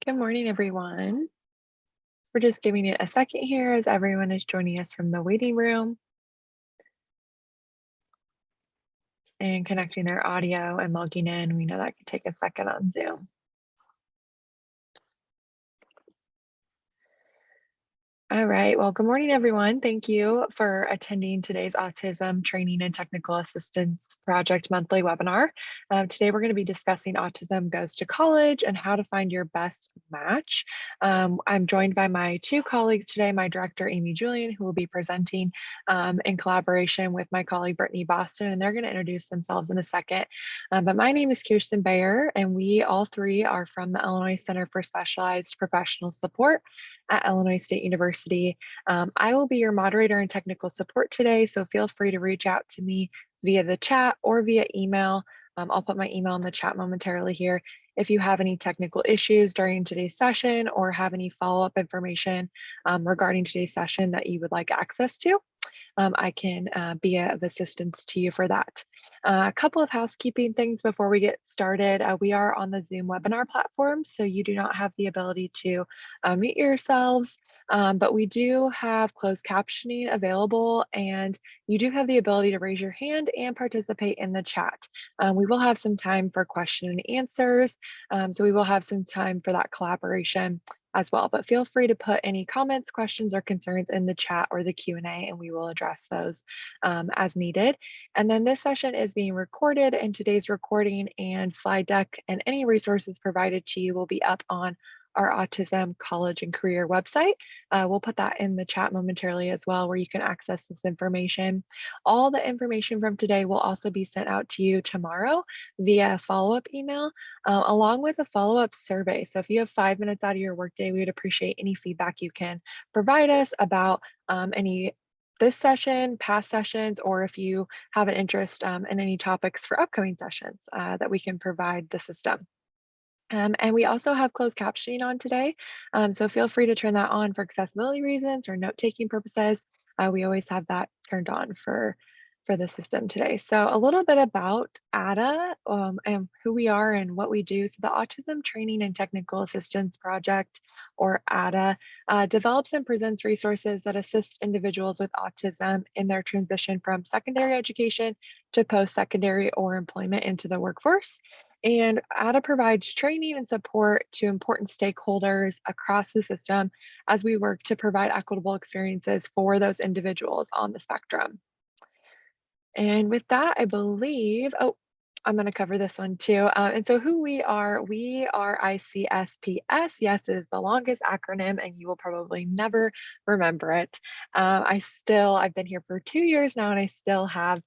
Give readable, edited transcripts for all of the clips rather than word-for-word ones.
Good morning, everyone. We're just giving it a second here as everyone is joining us from the waiting room and connecting their audio and logging in. We know that could take a second on Zoom. All right, well, good morning, everyone. Thank you for attending today's Autism Training and Technical Assistance Project monthly webinar. Today, we're going to be discussing Autism Goes to College and how to find your best match. I'm joined by my two colleagues today, my director, Amy Julian, who will be presenting in collaboration with my colleague, Brittany Boston, and they're going to introduce themselves in a second. But my name is Kirsten Bayer, and we all three are from the Illinois Center for Specialized Professional Support at Illinois State University. I will be your moderator and technical support today, so feel free to reach out to me via the chat or via email. I'll put my email in the chat momentarily here. If you have any technical issues during today's session or have any follow-up information regarding today's session that you would like access to, I can be of assistance to you for that. A couple of housekeeping things before we get started. We are on the Zoom webinar platform, so you do not have the ability to mute yourselves, but we do have closed captioning available, and you do have the ability to raise your hand and participate in the chat. We will have some time for question and answers, so we will have some time for that collaboration as well, but feel free to put any comments, questions, or concerns in the chat or the Q&A, and we will address those as needed. And then this session is being recorded, and today's recording and slide deck and any resources provided to you will be up on our Autism College and Career website. We'll put that in the chat momentarily as well, where you can access this information. All the information from today will also be sent out to you tomorrow via follow-up email, along with a follow-up survey. So if you have 5 minutes out of your workday, we would appreciate any feedback you can provide us about this session, past sessions, or if you have an interest in any topics for upcoming sessions that we can provide the system. And we also have closed captioning on today, so feel free to turn that on for accessibility reasons or note-taking purposes. We always have that turned on for the system today. So a little bit about ADA and who we are and what we do. So the Autism Training and Technical Assistance Project, or ADA, develops and presents resources that assist individuals with autism in their transition from secondary education to post-secondary or employment into the workforce. And ADA provides training and support to important stakeholders across the system as we work to provide equitable experiences for those individuals on the spectrum. And with that, I believe, I'm going to cover this one too. And so who we are ICSPS. Yes, it is the longest acronym, and you will probably never remember it. I've been here for 2 years now, and I still have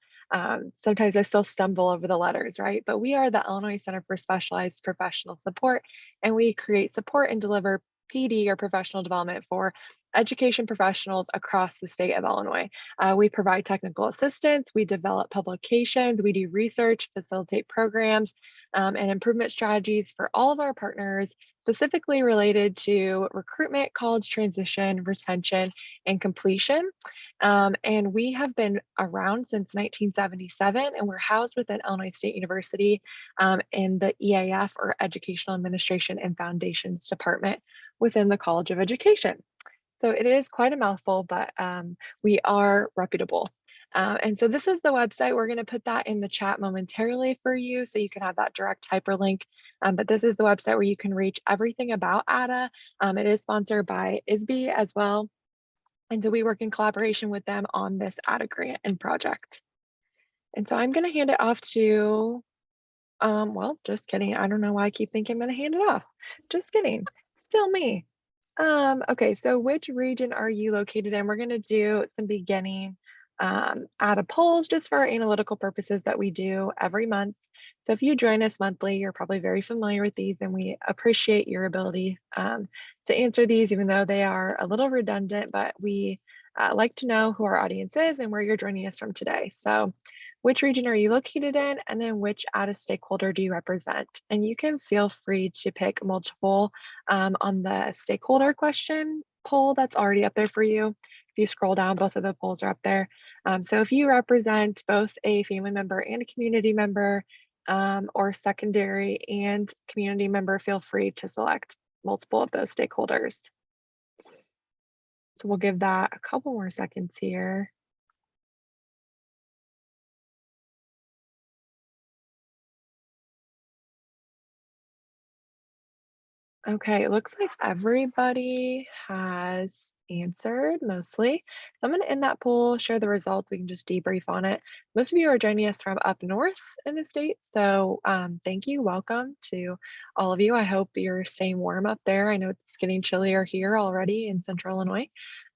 sometimes I still stumble over the letters, right? But we are the Illinois Center for Specialized Professional Support, and we create support and deliver PD, or professional development, for education professionals across the state of Illinois. We provide technical assistance, we develop publications, we do research, facilitate programs, and improvement strategies for all of our partners, specifically related to recruitment, college transition, retention, and completion. And we have been around since 1977, and we're housed within Illinois State University in the EAF, or Educational Administration and Foundations Department within the College of Education. So it is quite a mouthful, but we are reputable. And so this is the website. We're going to put that in the chat momentarily for you, so you can have that direct hyperlink. But this is the website where you can reach everything about ADA. It is sponsored by ISB as well. And so we work in collaboration with them on this ADA grant and project. And so I'm going to hand it off to, well, just kidding. I don't know why I keep thinking I'm going to hand it off. Just kidding. Still me. Okay, so which region are you located in? We're going to do some beginning ADA polls just for our analytical purposes that we do every month. So if you join us monthly, you're probably very familiar with these, and we appreciate your ability to answer these, even though they are a little redundant, but we like to know who our audience is and where you're joining us from today. So which region are you located in, and then which ADA stakeholder do you represent? And you can feel free to pick multiple on the stakeholder question poll that's already up there for you. If you scroll down, both of the polls are up there. So if you represent both a family member and a community member, or secondary and community member, feel free to select multiple of those stakeholders. So we'll give that a couple more seconds here. Okay, it looks like everybody has answered mostly. So I'm going to end that poll, share the results. We can just debrief on it. Most of you are joining us from up north in the state. So thank you. Welcome to all of you. I hope you're staying warm up there. I know it's getting chillier here already in central Illinois.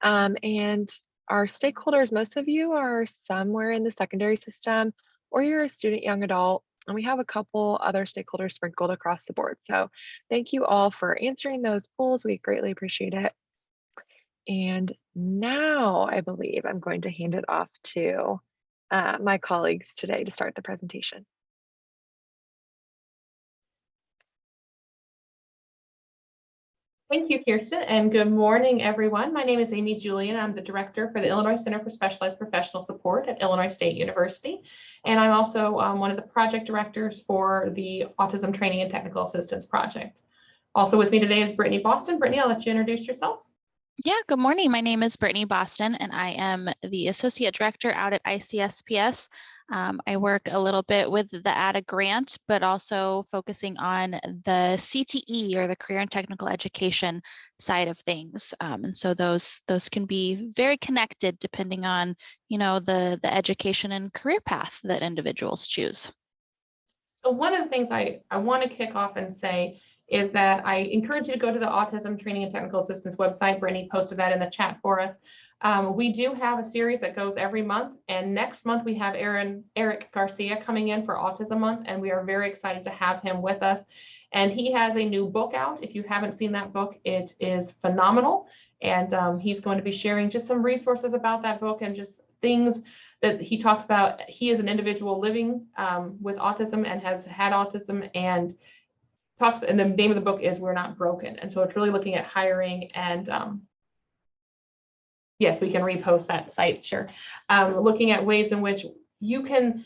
And our stakeholders, most of you are somewhere in the secondary system, or you're a student, young adult. And we have a couple other stakeholders sprinkled across the board. So thank you all for answering those polls. We greatly appreciate it. And now I believe I'm going to hand it off to my colleagues today to start the presentation. Thank you, Kirsten, and good morning, everyone. My name is Amy Julian. I'm the director for the Illinois Center for Specialized Professional Support at Illinois State University. And I'm also one of the project directors for the Autism Training and Technical Assistance Project. Also with me today is Brittany Boston. Brittany, I'll let you introduce yourself. Yeah, good morning. My name is Brittany Boston, and I am the Associate Director out at ICSPS. I work a little bit with the ADA grant, but also focusing on the CTE, or the Career and Technical Education side of things. And so those can be very connected depending on, the education and career path that individuals choose. So one of the things I want to kick off and say is that I encourage you to go to the Autism Training and Technical Assistance website. Brittany posted that in the chat for us. We do have a series that goes every month, and next month we have Eric Garcia coming in for Autism Month, and we are very excited to have him with us. And he has a new book out. If you haven't seen that book, it is phenomenal. And he's going to be sharing just some resources about that book and just things that he talks about. He is an individual living with autism and has had autism, and and the name of the book is We're Not Broken. And so it's really looking at hiring and yes, we can repost that site, sure. Looking at ways in which you can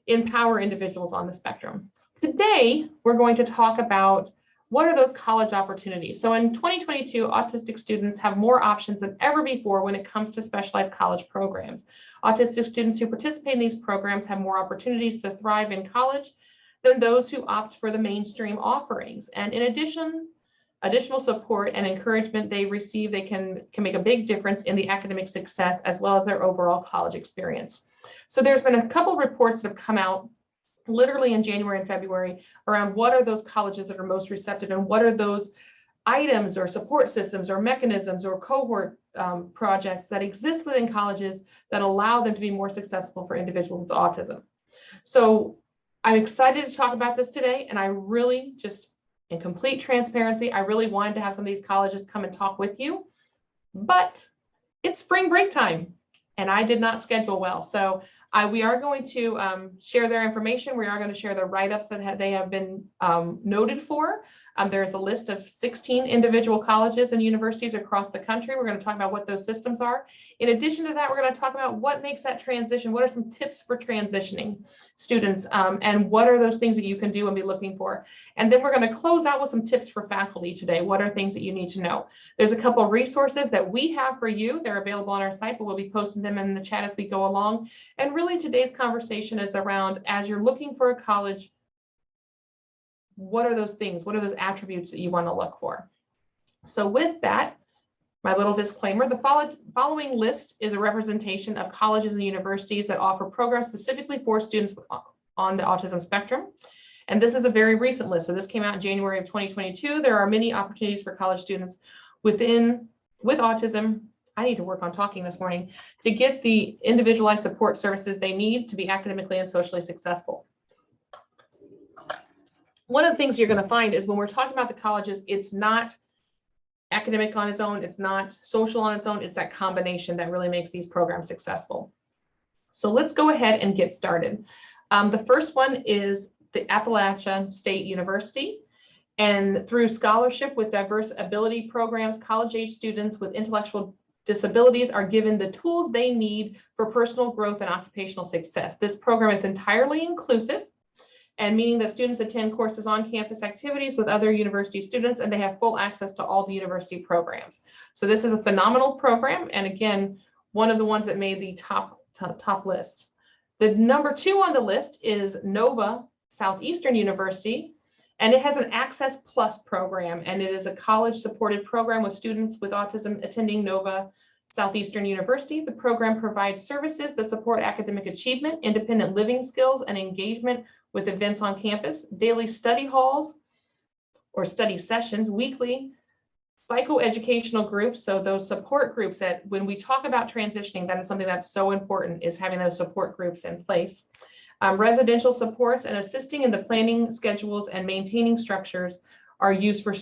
empower individuals on the spectrum. Today, we're going to talk about what are those college opportunities. So in 2022, autistic students have more options than ever before when it comes to specialized college programs. Autistic students who participate in these programs have more opportunities to thrive in college than those who opt for the mainstream offerings. And in addition, additional support and encouragement they receive, they can make a big difference in the academic success as well as their overall college experience. So there's been a couple reports that have come out literally in January and February around what are those colleges that are most receptive and what are those items or support systems or mechanisms or cohort projects that exist within colleges that allow them to be more successful for individuals with autism. So I'm excited to talk about this today, and I really just, in complete transparency, I really wanted to have some of these colleges come and talk with you, but it's spring break time, and I did not schedule well. So we are going to share their information. We are going to share the write-ups that they have been noted for. There's a list of 16 individual colleges and universities across the country. We're going to talk about what those systems are. In addition to that, we're going to talk about what makes that transition. What are some tips for transitioning students, and what are those things that you can do and be looking for? And then we're going to close out with some tips for faculty today. What are things that you need to know? There's a couple of resources that we have for you. They're available on our site, but we'll be posting them in the chat as we go along. And really today's conversation is around, as you're looking for a college, what are those things? What are those attributes that you want to look for? So with that, my little disclaimer, the following list is a representation of colleges and universities that offer programs specifically for students on the autism spectrum. And this is a very recent list. So this came out in January of 2022. There are many opportunities for college students with autism. I need to work on talking this morning to get the individualized support services they need to be academically and socially successful. One of the things you're going to find is when we're talking about the colleges, it's not academic on its own, it's not social on its own, it's that combination that really makes these programs successful. So let's go ahead and get started. The first one is the Appalachian State University. And through scholarship with diverse ability programs, college-age students with intellectual disabilities are given the tools they need for personal growth and occupational success. This program is entirely inclusive. and meaning that students attend courses on campus activities with other university students, and they have full access to all the university programs. So this is a phenomenal program, and again, one of the ones that made the top list. The number 2 on the list is Nova Southeastern University, and it has an Access Plus program, and it is a college-supported program with students with autism attending Nova Southeastern University. The program provides services that support academic achievement, independent living skills, and engagement with events on campus, daily study halls or study sessions, weekly psychoeducational groups. So those support groups that when we talk about transitioning, that is something that's so important, is having those support groups in place. Residential supports and assisting in the planning schedules and maintaining structures are used for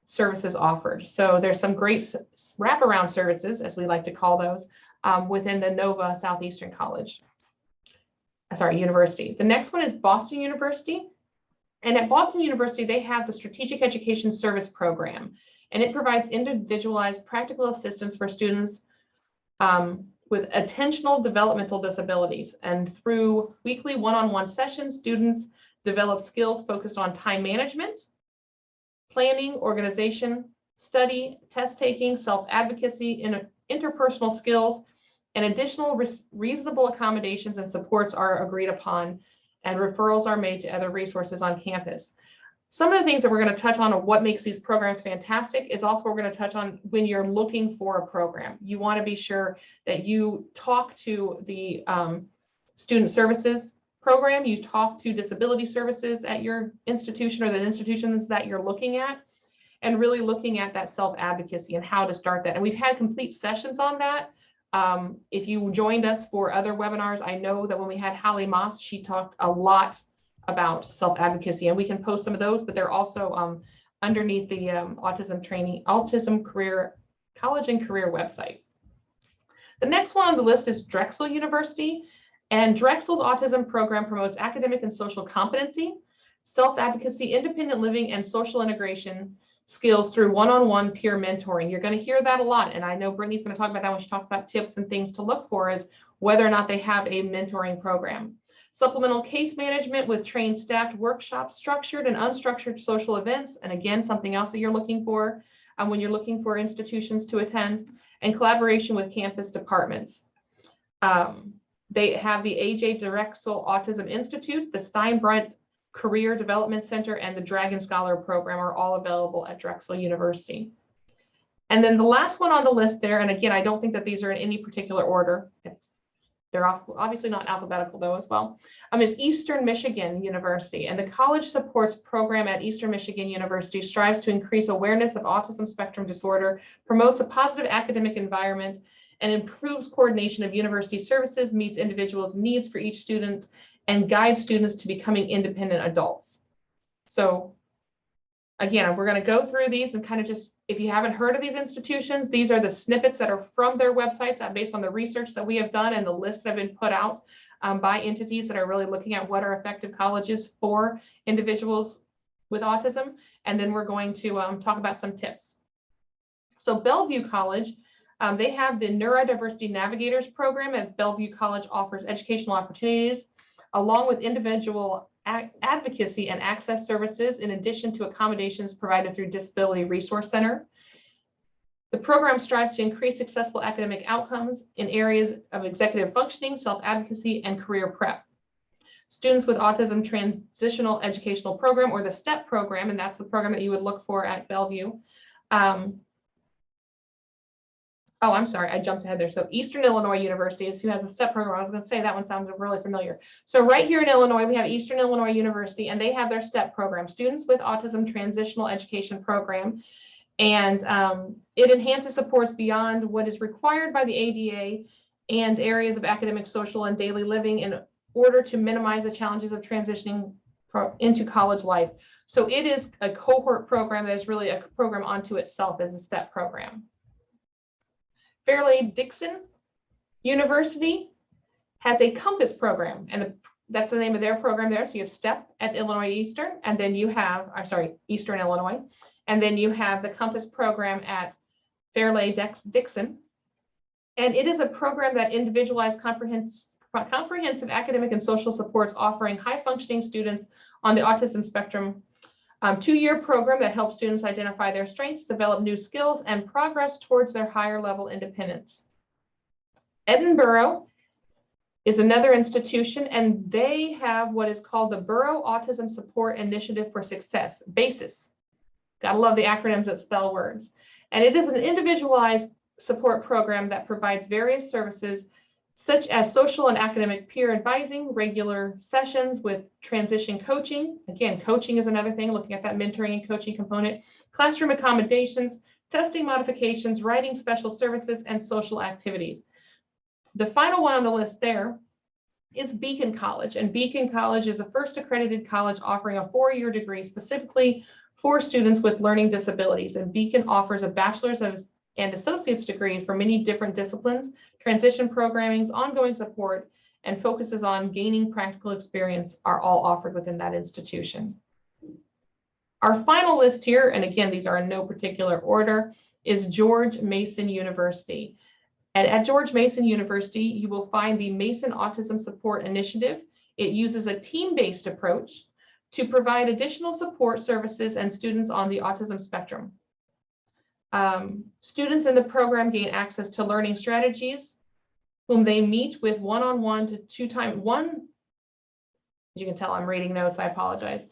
services offered. So there's some great wraparound services, as we like to call those, within the Nova Southeastern University. The next one is Boston University. And at Boston University, they have the Strategic Education Service Program, and it provides individualized practical assistance for students with attentional developmental disabilities. And through weekly one-on-one sessions, students develop skills focused on time management, planning, organization, study, test taking, self-advocacy, interpersonal skills, and additional reasonable accommodations and supports are agreed upon, and referrals are made to other resources on campus. Some of the things that we're going to touch on of what makes these programs fantastic is also we're going to touch on when you're looking for a program. You want to be sure that you talk to the student services program, you talk to disability services at your institution or the institutions that you're looking at, and really looking at that self-advocacy and how to start that. And we've had complete sessions on that. If you joined us for other webinars, I know that when we had Holly Moss, she talked a lot about self-advocacy, and we can post some of those, but they're also underneath the Autism Career College and Career website. The next one on the list is Drexel University, and Drexel's autism program promotes academic and social competency, self-advocacy, independent living, and social integration skills through one-on-one peer mentoring. You're going to hear that a lot, and I know Brittany's going to talk about that when she talks about tips and things to look for, is whether or not they have a mentoring program. Supplemental case management with trained staffed workshops, structured and unstructured social events, and again, something else that you're looking for when you're looking for institutions to attend, and collaboration with campus departments. They have the AJ Drexel Autism Institute, the Steinbrunt Career Development Center, and the Dragon Scholar Program are all available at Drexel University. And then the last one on the list there, and again, I don't think that these are in any particular order. They're obviously not alphabetical though as well, is Eastern Michigan University. And the College Supports Program at Eastern Michigan University strives to increase awareness of autism spectrum disorder, promotes a positive academic environment, and improves coordination of university services, meets individuals' needs for each student, and guides students to becoming independent adults. So again, we're going to go through these and kind of just, if you haven't heard of these institutions, these are the snippets that are from their websites based on the research that we have done and the lists that have been put out by entities that are really looking at what are effective colleges for individuals with autism. And then we're going to talk about some tips. So Bellevue College, they have the Neurodiversity Navigators program at Bellevue College, offers educational opportunities along with individual advocacy and access services, in addition to accommodations provided through Disability Resource Center. The program strives to increase successful academic outcomes in areas of executive functioning, self-advocacy, and career prep. Students with Autism Transitional Educational Program, or the STEP program, and that's the program that you would look for at Bellevue. Oh, I'm sorry, I jumped ahead there. So Eastern Illinois University is who has a STEP program. I was going to say that one sounded really familiar. So right here in Illinois, we have Eastern Illinois University, and they have their STEP program, Students with Autism Transitional Education Program. And it enhances supports beyond what is required by the ADA and areas of academic, social, and daily living in order to minimize the challenges of transitioning into college life. So it is a cohort program that is really a program onto itself as a STEP program. Fairleigh-Dickinson University has a COMPASS program, and that's the name of their program there. So you have STEP at Illinois Eastern, and then you have, Eastern Illinois, and then you have the COMPASS program at Fairleigh-Dickinson. And it is a program that individualized comprehensive academic and social supports, offering high functioning students on the autism spectrum 2-year program that helps students identify their strengths, develop new skills, and progress towards their higher level independence. Edinburgh is another institution, and they have what is called the Borough Autism Support Initiative for Success, BASIS. Gotta love the acronyms that spell words. And it is an individualized support program that provides various services such as social and academic peer advising, regular sessions with transition coaching. Again, coaching is another thing, looking at that mentoring and coaching component, classroom accommodations, testing modifications, writing special services, and social activities. The final one on the list there is Beacon College. And Beacon College is a first accredited college offering a 4-year degree specifically for students with learning disabilities. And Beacon offers a bachelor's and associate's degrees for many different disciplines, transition programming, ongoing support, and focuses on gaining practical experience are all offered within that institution. Our final list here, and again, these are in no particular order, is George Mason University. And at George Mason University, you will find the Mason Autism Support Initiative. It uses a team-based approach to provide additional support services and students on the autism spectrum. Students in the program gain access to learning strategies, whom they meet with one-on-one to 2 times, you can tell I'm reading notes, I apologize.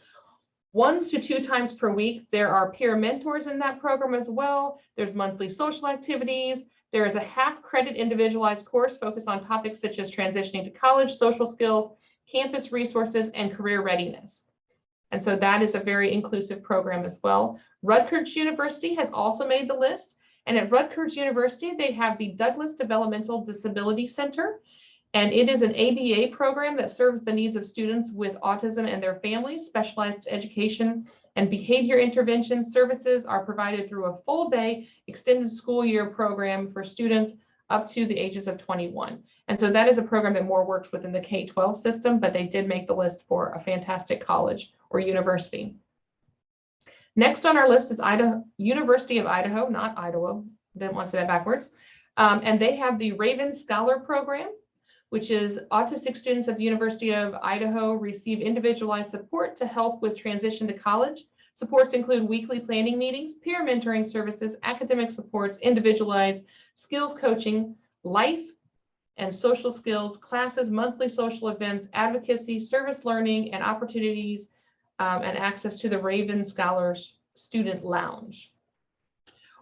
1 to 2 times per week. There are peer mentors in that program as well. There's monthly social activities. There is a half-credit individualized course focused on topics such as transitioning to college, social skills, campus resources, and career readiness. And so that is a very inclusive program as well. Rutgers University has also made the list. And at Rutgers University, they have the Douglas Developmental Disability Center. And it is an ABA program that serves the needs of students with autism and their families. Specialized education and behavior intervention services are provided through a full-day extended school year program for students up to the ages of 21. And so that is a program that more works within the K-12 system, but they did make the list for a fantastic college or university. Next on our list is University of Idaho, not Idaho, didn't want to say that backwards. And they have the Raven Scholar Program, which is autistic students at the University of Idaho receive individualized support to help with transition to college. Supports include weekly planning meetings, peer mentoring services, academic supports, individualized skills coaching, life and social skills, classes, monthly social events, advocacy, service learning, and opportunities, and access to the Raven Scholars Student Lounge.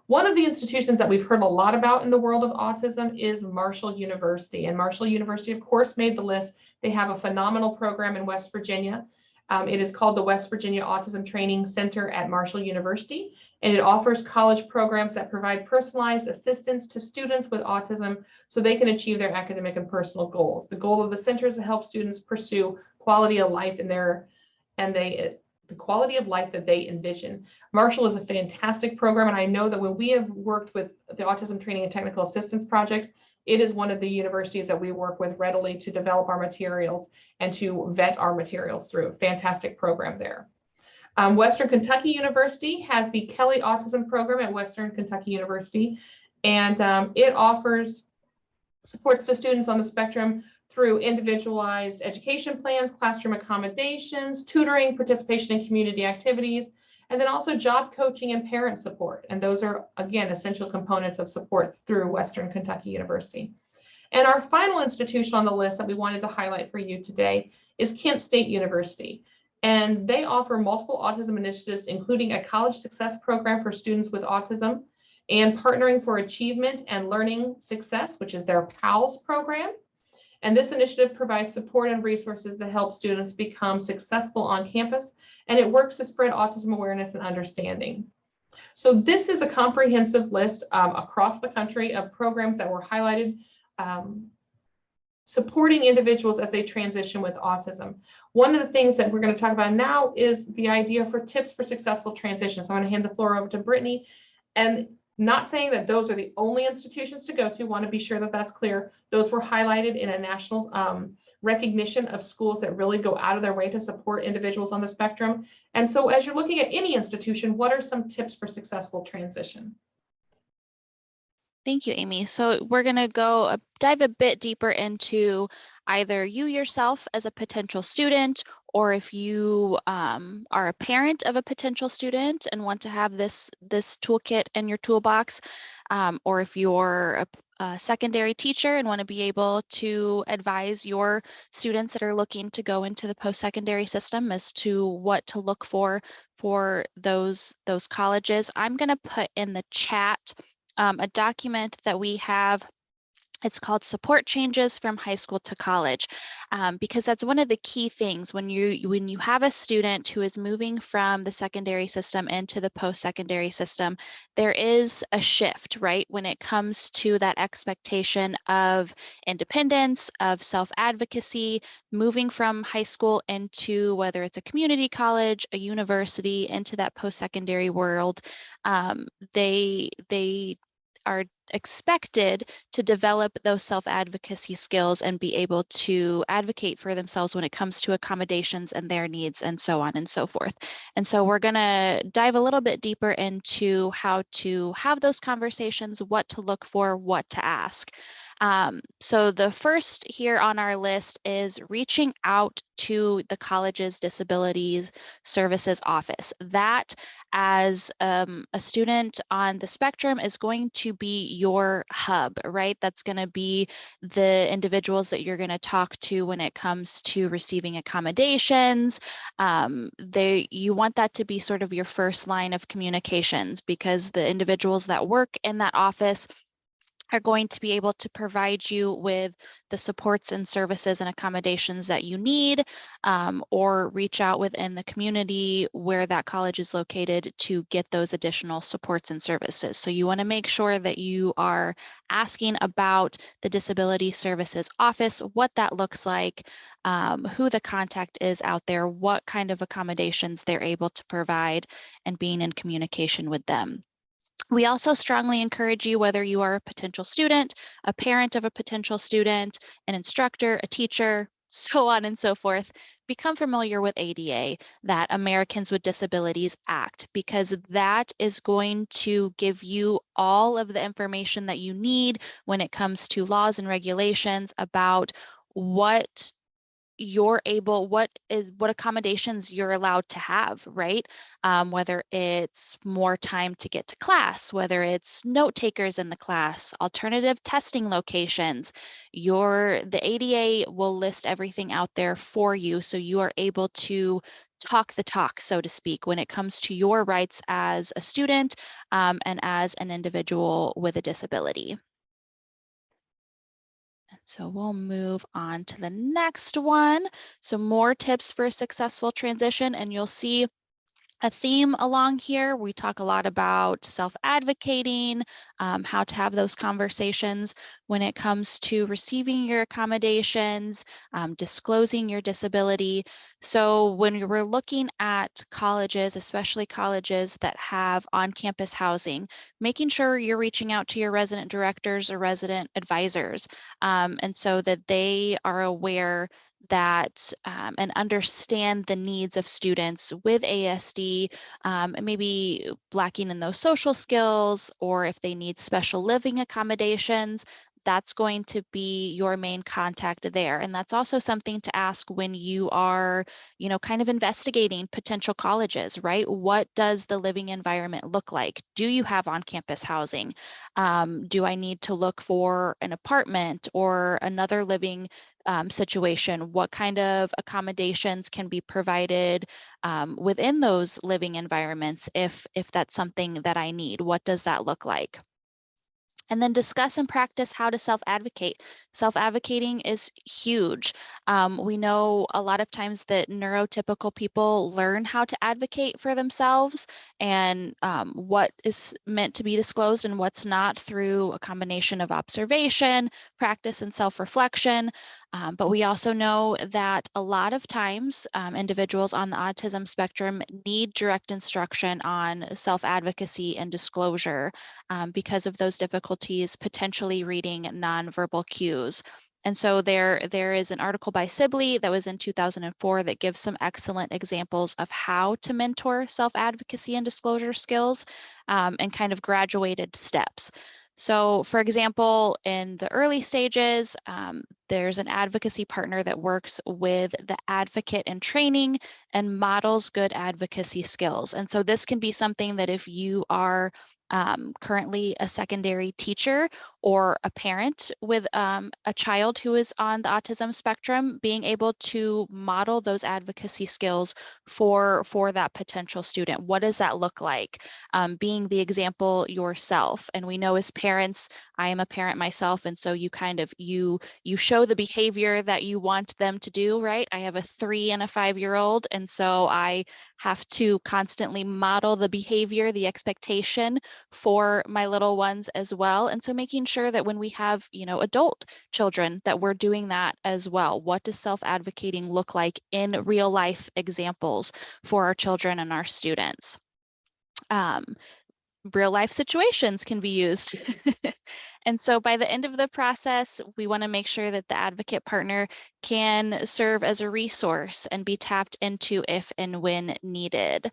One of the institutions that we've heard a lot about in the world of autism is Marshall University. And Marshall University, of course, made the list. They have a phenomenal program in West Virginia. It is called the West Virginia Autism Training Center at Marshall University, and it offers college programs that provide personalized assistance to students with autism so they can achieve their academic and personal goals. The goal of the center is to help students pursue quality of life the quality of life that they envision. Marshall is a fantastic program, and I know that when we have worked with the Autism Training and Technical Assistance Project, it is one of the universities that we work with readily to develop our materials and to vet our materials through. Fantastic program there. Western Kentucky University has the Kelly Autism Program at Western Kentucky University, and it offers supports to students on the spectrum through individualized education plans, classroom accommodations, tutoring, participation in community activities, and then also job coaching and parent support. And those are, again, essential components of support through Western Kentucky University. And our final institution on the list that we wanted to highlight for you today is Kent State University. And they offer multiple autism initiatives, including a college success program for students with autism and partnering for achievement and learning success, which is their PALS program. And this initiative provides support and resources to help students become successful on campus, and it works to spread autism awareness and understanding. So this is a comprehensive list across the country of programs that were highlighted supporting individuals as they transition with autism. One of the things that we're going to talk about now is the idea for tips for successful transition. So I'm going to hand the floor over to Brittany, and not saying that those are the only institutions to go to, want to be sure that that's clear. Those were highlighted in a national recognition of schools that really go out of their way to support individuals on the spectrum. And so as you're looking at any institution, what are some tips for successful transition? Thank you, Amy. So we're going to dive a bit deeper into either you yourself as a potential student or if you are a parent of a potential student and want to have this toolkit in your toolbox, or if you're a secondary teacher and want to be able to advise your students that are looking to go into the post-secondary system as to what to look for those colleges. I'm going to put in the chat a document that we have. It's called Support Changes from High School to College, because that's one of the key things when you have a student who is moving from the secondary system into the post-secondary system. There is a shift, right, when it comes to that expectation of independence, of self-advocacy, moving from high school into whether it's a community college, a university, into that post-secondary world. They are expected to develop those self-advocacy skills and be able to advocate for themselves when it comes to accommodations and their needs and so on and so forth. And so we're going to dive a little bit deeper into how to have those conversations, what to look for, what to ask. So the first here on our list is reaching out to the college's disabilities services office. That, as a student on the spectrum, is going to be your hub, right? That's going to be the individuals that you're going to talk to when it comes to receiving accommodations. You want that to be sort of your first line of communications, because the individuals that work in that office are going to be able to provide you with the supports and services and accommodations that you need, or reach out within the community where that college is located to get those additional supports and services. So you want to make sure that you are asking about the Disability Services Office, what that looks like, who the contact is out there, what kind of accommodations they're able to provide, and being in communication with them. We also strongly encourage you, whether you are a potential student, a parent of a potential student, an instructor, a teacher, so on and so forth, become familiar with ADA, that Americans with Disabilities Act, because that is going to give you all of the information that you need when it comes to laws and regulations about what what accommodations you're allowed to have, right? Whether it's more time to get to class, whether it's note takers in the class, alternative testing locations. The ADA will list everything out there for you, so you are able to talk the talk, so to speak, when it comes to your rights as a student, and as an individual with a disability. So we'll move on to the next one. So more tips for a successful transition, and you'll see a theme along here. We talk a lot about self-advocating, how to have those conversations when it comes to receiving your accommodations, disclosing your disability. So when we're looking at colleges, especially colleges that have on-campus housing, making sure you're reaching out to your resident directors or resident advisors, and so that they are aware that and understand the needs of students with ASD, maybe lacking in those social skills, or if they need special living accommodations. That's going to be your main contact there. And that's also something to ask when you are, kind of investigating potential colleges, right? What does the living environment look like? Do you have on-campus housing? Do I need to look for an apartment or another living situation? What kind of accommodations can be provided within those living environments if that's something that I need? What does that look like? And then discuss and practice how to self-advocate. Self-advocating is huge. We know a lot of times that neurotypical people learn how to advocate for themselves, and what is meant to be disclosed and what's not through a combination of observation, practice, and self-reflection. But we also know that a lot of times individuals on the autism spectrum need direct instruction on self-advocacy and disclosure, because of those difficulties potentially reading nonverbal cues. And so there is an article by Sibley that was in 2004 that gives some excellent examples of how to mentor self-advocacy and disclosure skills, and kind of graduated steps. So for example, in the early stages, there's an advocacy partner that works with the advocate in training and models good advocacy skills. And so this can be something that if you are currently a secondary teacher or a parent with a child who is on the autism spectrum, being able to model those advocacy skills for that potential student. What does that look like? Being the example yourself. And we know as parents, I am a parent myself, and so you kind of you show the behavior that you want them to do, right? I have a 3 and a 5-year-old, and so I have to constantly model the behavior, the expectation for my little ones as well. And so making sure that when we have, adult children, that we're doing that as well. What does self-advocating look like in real life examples for our children and our students? Real life situations can be used. And so by the end of the process, we want to make sure that the advocate partner can serve as a resource and be tapped into if and when needed.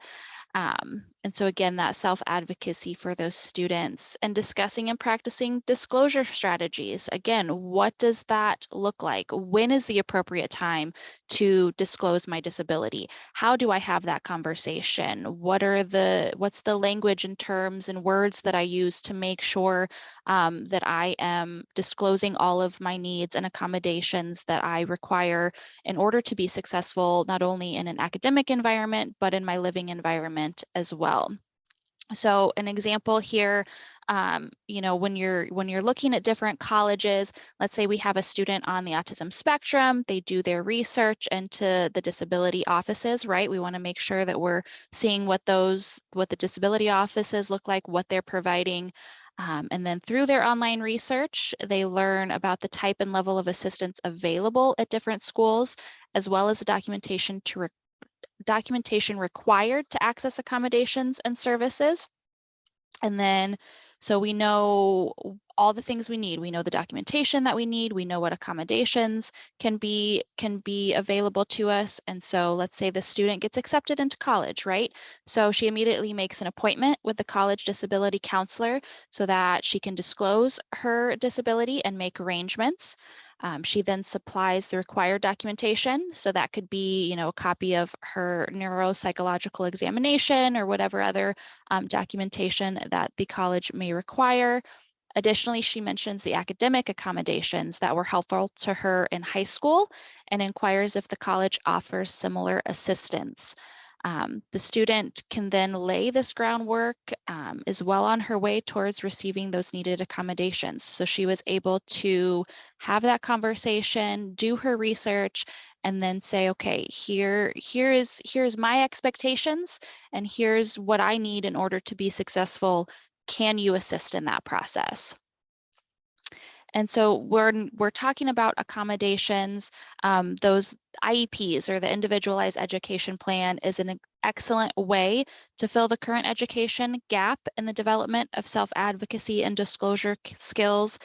And so again, that self-advocacy for those students and discussing and practicing disclosure strategies. Again, what does that look like? When is the appropriate time to disclose my disability? How do I have that conversation? What's the language and terms and words that I use to make sure that I am disclosing all of my needs and accommodations that I require in order to be successful, not only in an academic environment, but in my living environment as well. So an example here, when you're looking at different colleges, let's say we have a student on the autism spectrum, they do their research into the disability offices, right? We want to make sure that we're seeing what the disability offices look like, what they're providing. And then through their online research, they learn about the type and level of assistance available at different schools, as well as the documentation required to access accommodations and services. And then, so we know all the things we need. We know the documentation that we need. We know what accommodations can be available to us. And so let's say the student gets accepted into college, right? So she immediately makes an appointment with the college disability counselor so that she can disclose her disability and make arrangements. She then supplies the required documentation. So that could be, a copy of her neuropsychological examination or whatever other documentation that the college may require. Additionally, she mentions the academic accommodations that were helpful to her in high school and inquires if the college offers similar assistance. The student can then lay this groundwork, is well on her way towards receiving those needed accommodations. So she was able to have that conversation, do her research, and then say, okay, here's my expectations, and here's what I need in order to be successful. Can you assist in that process? And so we're talking about accommodations. Those IEPs, or the Individualized Education Plan, is an excellent way to fill the current education gap in the development of self-advocacy and disclosure skills.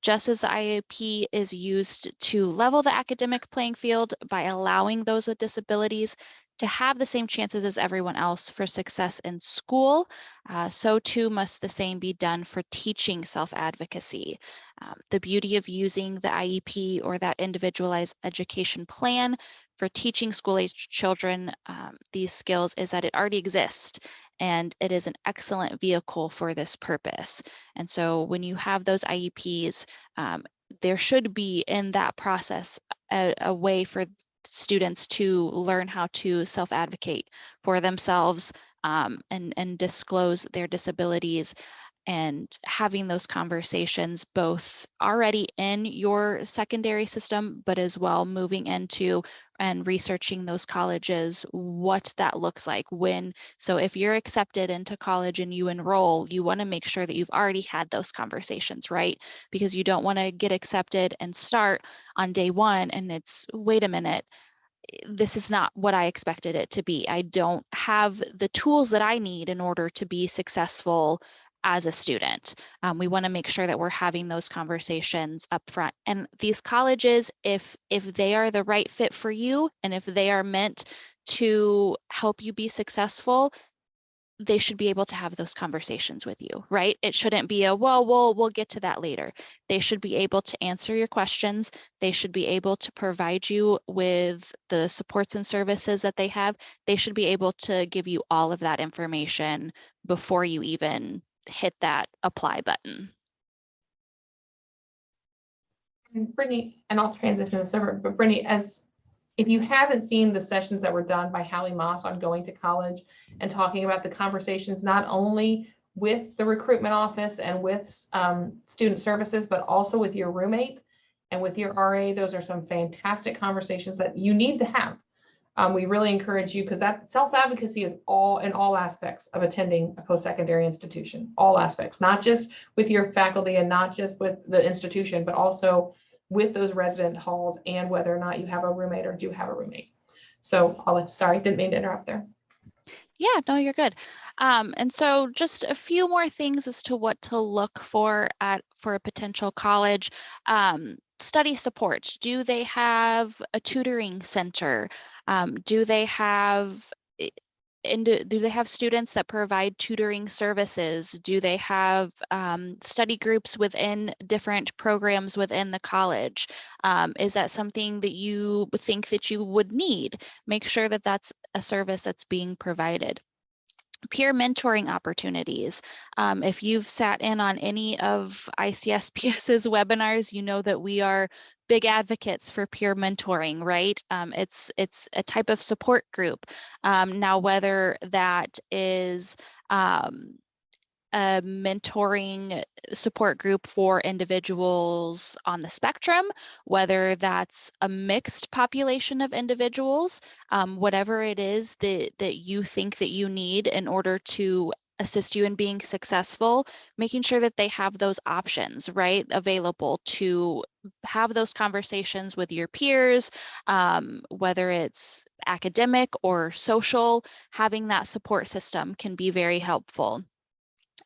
Just as the IEP is used to level the academic playing field by allowing those with disabilities to have the same chances as everyone else for success in school, so too must the same be done for teaching self-advocacy. The beauty of using the IEP, or that Individualized Education Plan, for teaching school-aged children these skills is that it already exists, and it is an excellent vehicle for this purpose. And so when you have those IEPs, there should be in that process a way for students to learn how to self-advocate for themselves and disclose their disabilities, and having those conversations both already in your secondary system, but as well moving into and researching those colleges, what that looks like when. So if you're accepted into college and you enroll, you want to make sure that you've already had those conversations, right? Because you don't want to get accepted and start on day one and it's, wait a minute, this is not what I expected it to be. I don't have the tools that I need in order to be successful as a student. We want to make sure that we're having those conversations up front. And these colleges, if they are the right fit for you, and if they are meant to help you be successful, they should be able to have those conversations with you, right? It shouldn't be a, well, we'll get to that later. They should be able to answer your questions. They should be able to provide you with the supports and services that they have. They should be able to give you all of that information before you even hit that apply button. And Brittany, and I'll transition this over, but Brittany, as if you haven't seen the sessions that were done by Hallie Moss on going to college and talking about the conversations, not only with the recruitment office and with student services, but also with your roommate and with your RA, those are some fantastic conversations that you need to have. We really encourage you, because that self-advocacy is in all aspects of attending a post-secondary institution, all aspects, not just with your faculty and not just with the institution, but also with those resident halls and whether or not you have a roommate or do have a roommate. So sorry, didn't mean to interrupt there. Yeah, no, you're good. And so just a few more things as to what to look for for a potential college. Study support. Do they have a tutoring center? Do they have do they have students that provide tutoring services? Do they have study groups within different programs within the college? Is that something that you think that you would need? Make sure that that's a service that's being provided. Peer mentoring opportunities. If you've sat in on any of ICSPS's webinars, you know that we are big advocates for peer mentoring, right? It's a type of support group. Now, whether that is a mentoring support group for individuals on the spectrum, whether that's a mixed population of individuals, whatever it is that you think that you need in order to assist you in being successful, making sure that they have those options, right, available to have those conversations with your peers, whether it's academic or social, having that support system can be very helpful.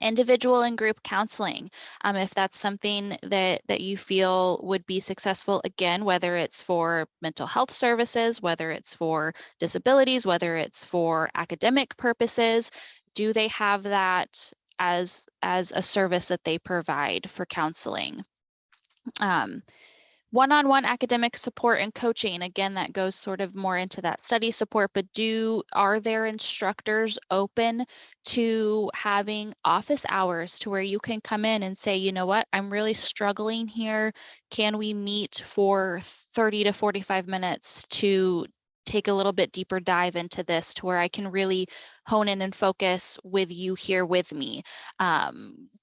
Individual and group counseling, if that's something that you feel would be successful, again, whether it's for mental health services, whether it's for disabilities, whether it's for academic purposes, do they have that as a service that they provide for counseling? One-on-one academic support and coaching, again, that goes sort of more into that study support, but are there instructors open to having office hours to where you can come in and say, you know what, I'm really struggling here. Can we meet for 30 to 45 minutes to take a little bit deeper dive into this, to where I can really hone in and focus with you here with me?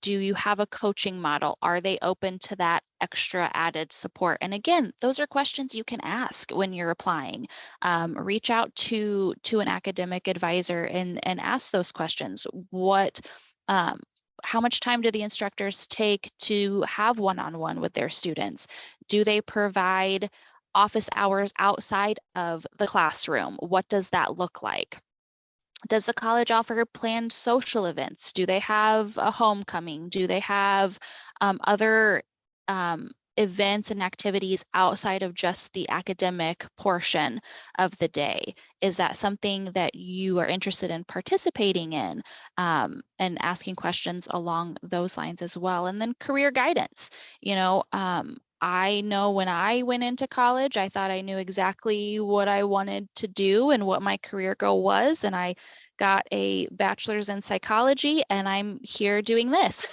Do you have a coaching model? Are they open to that extra added support? And again, those are questions you can ask when you're applying. Reach out to an academic advisor and ask those questions. How much time do the instructors take to have one-on-one with their students? Do they provide office hours outside of the classroom? What does that look like? Does the college offer planned social events? Do they have a homecoming? Do they have other events and activities outside of just the academic portion of the day? Is that something that you are interested in participating in, and asking questions along those lines as well? And then career guidance. I know when I went into college, I thought I knew exactly what I wanted to do and what my career goal was. And I got a bachelor's in psychology, and I'm here doing this.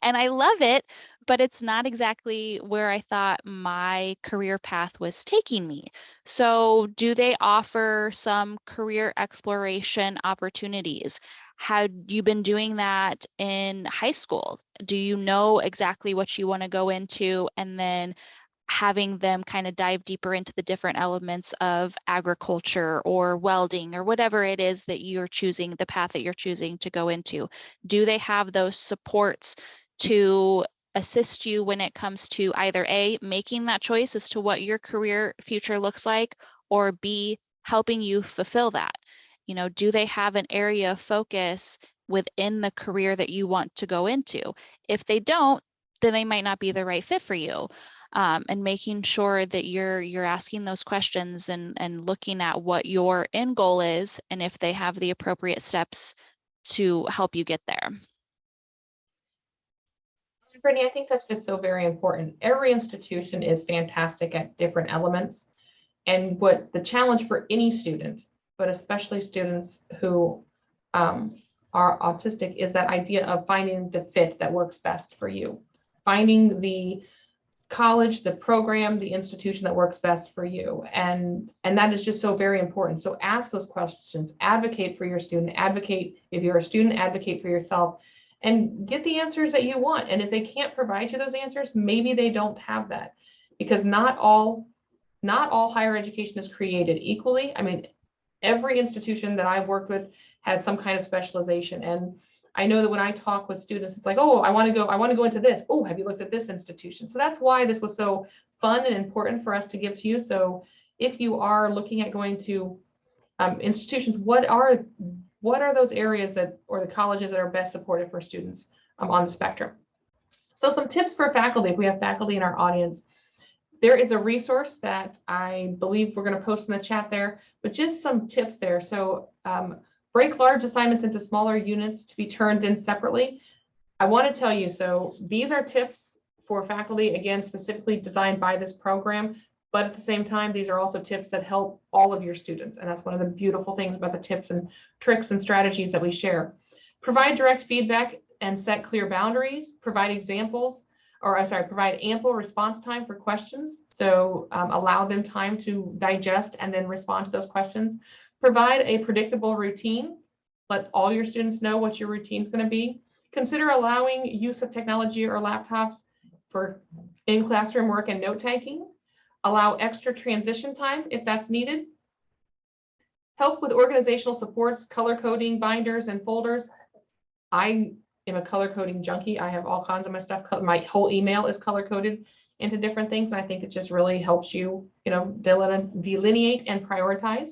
And I love it, but it's not exactly where I thought my career path was taking me. So do they offer some career exploration opportunities? Had you been doing that in high school? Do you know exactly what you want to go into? And then having them kind of dive deeper into the different elements of agriculture or welding or whatever it is that you're choosing, the path that you're choosing to go into. Do they have those supports to assist you when it comes to either A, making that choice as to what your career future looks like, or B, helping you fulfill that? Do they have an area of focus within the career that you want to go into? If they don't, then they might not be the right fit for you. And making sure that you're asking those questions and looking at what your end goal is, and if they have the appropriate steps to help you get there. Brittany, I think that's just so very important. Every institution is fantastic at different elements. And what the challenge for any student, but especially students who are autistic, is that idea of finding the fit that works best for you. Finding the college, the program, the institution that works best for you. And that is just so very important. So ask those questions, advocate for your student, advocate, if you're a student, advocate for yourself, and get the answers that you want. And if they can't provide you those answers, maybe they don't have that, because not all higher education is created equally. I mean, every institution that I've worked with has some kind of specialization. And I know that when I talk with students, it's like, oh, I want to go into this. Oh, have you looked at this institution? So that's why this was so fun and important for us to give to you. So if you are looking at going to institutions, what are those areas that, or the colleges that are best supported for students on the spectrum? So some tips for faculty, if we have faculty in our audience. There is a resource that I believe we're going to post in the chat there, but just some tips there. So break large assignments into smaller units to be turned in separately. I want to tell you, so these are tips for faculty, again, specifically designed by this program, but at the same time, these are also tips that help all of your students. And that's one of the beautiful things about the tips and tricks and strategies that we share. Provide direct feedback and set clear boundaries, provide examples, provide ample response time for questions. So allow them time to digest and then respond to those questions. Provide a predictable routine. Let all your students know what your routine is going to be. Consider allowing use of technology or laptops for in-classroom work and note taking. Allow extra transition time if that's needed. Help with organizational supports, color coding, binders, and folders. I am a color coding junkie. I have all kinds of my stuff. My whole email is color coded into different things. And I think it just really helps you, delineate and prioritize.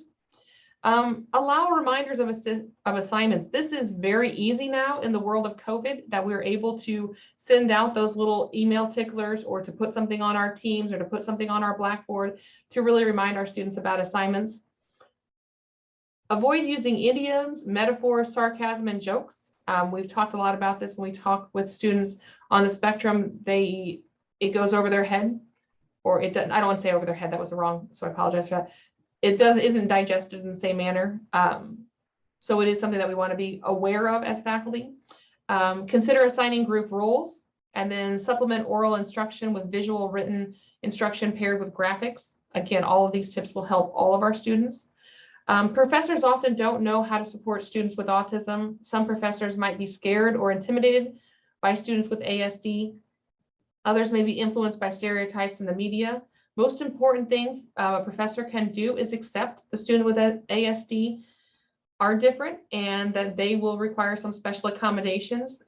Allow reminders of assignments. This is very easy now in the world of COVID, that we're able to send out those little email ticklers, or to put something on our Teams, or to put something on our Blackboard to really remind our students about assignments. Avoid using idioms, metaphors, sarcasm, and jokes. We've talked a lot about this when we talk with students on the spectrum. It goes over their head, or it doesn't. I don't want to say over their head. That was wrong. So I apologize for that. It isn't digested in the same manner. So it is something that we want to be aware of as faculty. Consider assigning group roles, and then supplement oral instruction with visual written instruction paired with graphics. Again, all of these tips will help all of our students. Professors often don't know how to support students with autism. Some professors might be scared or intimidated by students with ASD. Others may be influenced by stereotypes in the media. Most important thing a professor can do is accept the student with ASD are different, and that they will require some special accommodations.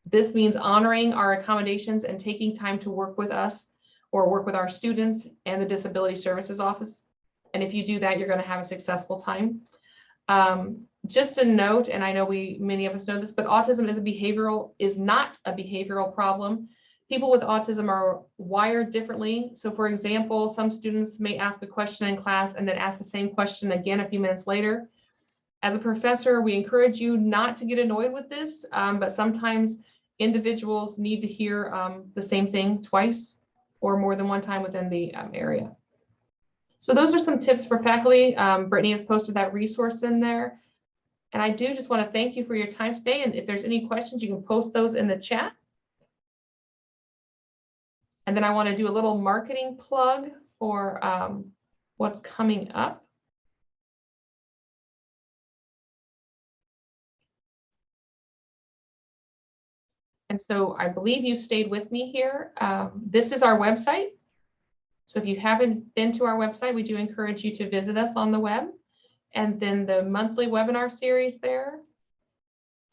This means honoring our accommodations and taking time to work with us, or work with our students and the Disability Services Office. And if you do that, you're going to have a successful time. Just a note, and I know many of us know this, but autism is not a behavioral problem. People with autism are wired differently. So for example, some students may ask a question in class and then ask the same question again a few minutes later. As a professor, we encourage you not to get annoyed with this, but sometimes individuals need to hear the same thing twice or more than one time within the area. So those are some tips for faculty. Brittany has posted that resource in there. And I do just want to thank you for your time today. And if there's any questions, you can post those in the chat. And then I want to do a little marketing plug for what's coming up. And so I believe you stayed with me here. This is our website. So if you haven't been to our website, we do encourage you to visit us on the web. And then the monthly webinar series there.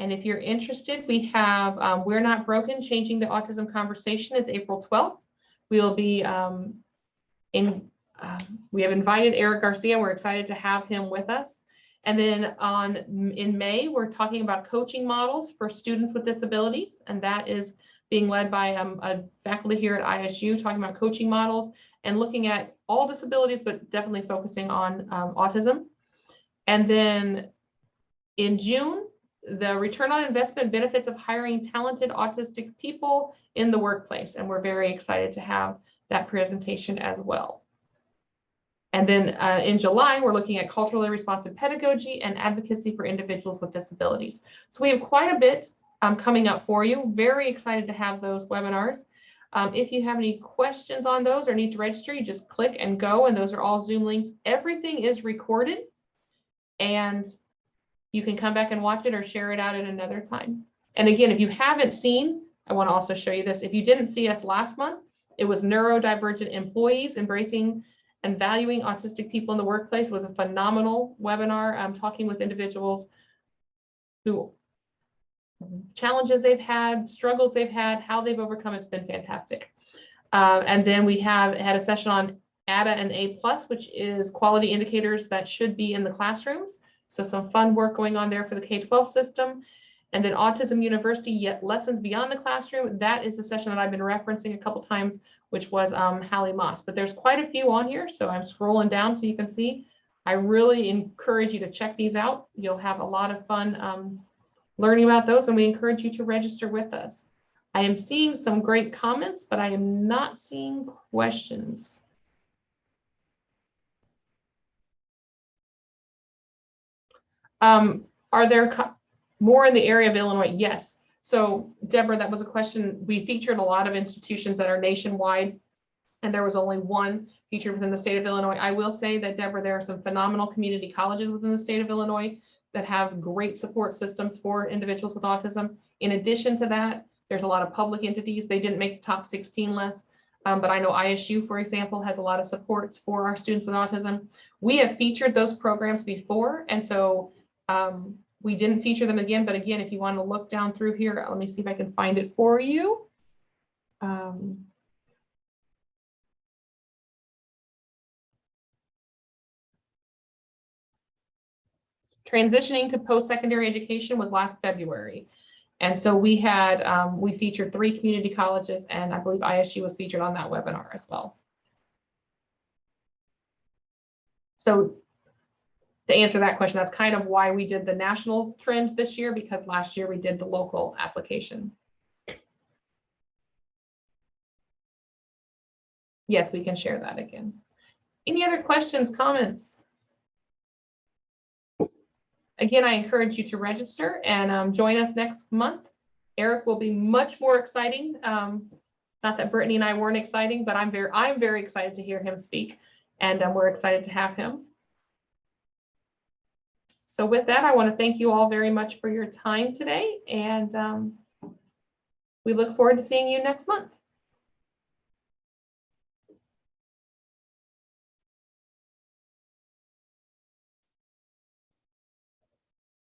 And if you're interested, we have We're Not Broken, Changing the Autism Conversation. It's April 12th. We'll be we have invited Eric Garcia. We're excited to have him with us. And then in May, we're talking about coaching models for students with disabilities. And that is being led by a faculty here at ISU, talking about coaching models and looking at all disabilities, but definitely focusing on autism. And then in June, the return on investment benefits of hiring talented autistic people in the workplace. And we're very excited to have that presentation as well. And then in July, we're looking at culturally responsive pedagogy and advocacy for individuals with disabilities. So we have quite a bit coming up for you. Very excited to have those webinars. If you have any questions on those or need to register, you just click and go, and those are all Zoom links. Everything is recorded, and you can come back and watch it or share it out at another time. And again, if you haven't seen, I want to also show you this. If you didn't see us last month, it was neurodivergent employees embracing and valuing autistic people in the workplace. It was a phenomenal webinar. Talking with individuals who challenges they've had, struggles they've had, how they've overcome. It's been fantastic. And then we had a session on ADA and A+, which is quality indicators that should be in the classrooms. So some fun work going on there for the K-12 system. And then Autism University, yet lessons beyond the classroom. That is the session that I've been referencing a couple times, which was Hallie Moss. But there's quite a few on here, so I'm scrolling down so you can see. I really encourage you to check these out. You'll have a lot of fun learning about those, and we encourage you to register with us. I am seeing some great comments, but I am not seeing questions. Are there more in the area of Illinois? Yes. So Deborah, that was a question. We featured a lot of institutions that are nationwide, and there was only one featured within the state of Illinois. I will say that, Deborah, there are some phenomenal community colleges within the state of Illinois that have great support systems for individuals with autism. In addition to that, there's a lot of public entities. They didn't make the top 16 list, but I know ISU, for example, has a lot of supports for our students with autism. We have featured those programs before, and so we didn't feature them again. But again, if you want to look down through here, let me see if I can find it for you. Transitioning to post-secondary education was last February. And so we had, we featured 3 community colleges, and I believe ISU was featured on that webinar as well. So to answer that question, that's kind of why we did the national trend this year, because last year we did the local application. Yes, we can share that again. Any other questions, comments? Again, I encourage you to register and join us next month. Eric will be much more exciting. Not that Brittany and I weren't exciting, but I'm very excited to hear him speak, and we're excited to have him. So with that, I want to thank you all very much for your time today, and we look forward to seeing you next month.